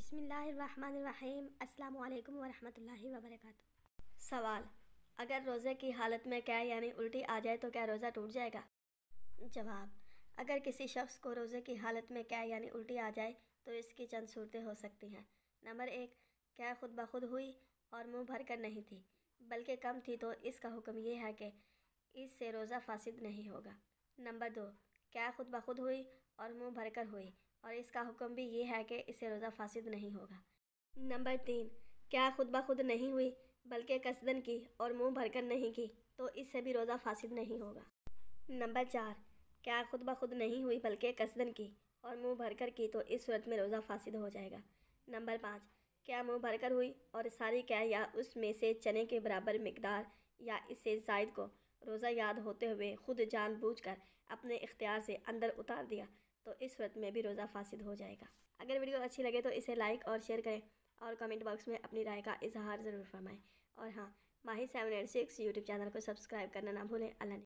बिस्मिल्लाहिर्रहमानिर्रहीम। अस्सलाम वालेकुम वरहमतुल्लाहि वबरकातुह। सवाल: अगर रोज़े की हालत में क्या यानी उल्टी आ जाए तो क्या रोज़ा टूट जाएगा? जवाब: अगर किसी शख्स को रोज़े की हालत में क्या यानी उल्टी आ जाए तो इसकी चंद सूरतें हो सकती हैं। नंबर 1, क्या खुद ब खुद हुई और मुंह भर कर नहीं थी बल्कि कम थी तो इसका हुक्म ये है कि इससे रोज़ा फासिद नहीं होगा। नंबर 2, क्या खुद ब खुद हुई और मुंह भर कर हुई और इसका हुक्म भी ये है कि इससे रोज़ा फासिद नहीं होगा। नंबर 3, क्या खुद ब खुद नहीं हुई बल्कि कसदन की और मुंह भर कर नहीं की तो इससे भी रोज़ा फासिद नहीं होगा। नंबर 4, क्या खुद ब खुद नहीं हुई बल्कि कसदन की और मुंह भर कर की तो इस सूरत में रोज़ा फासिद हो जाएगा। नंबर 5, क्या मुंह भर कर हुई और सारी क्या या उसमें से चने के बराबर मिकदार या इससे ज़ायद को रोज़ा याद होते हुए खुद जानबूझकर अपने इख्तियार से अंदर उतार दिया तो इस सूरत में भी रोज़ा फासिद हो जाएगा। अगर वीडियो अच्छी लगे तो इसे लाइक और शेयर करें और कमेंट बॉक्स में अपनी राय का इजहार ज़रूर फरमाएं। और हाँ, माही 786 यूट्यूब चैनल को सब्सक्राइब करना ना भूलें। अल्लाह।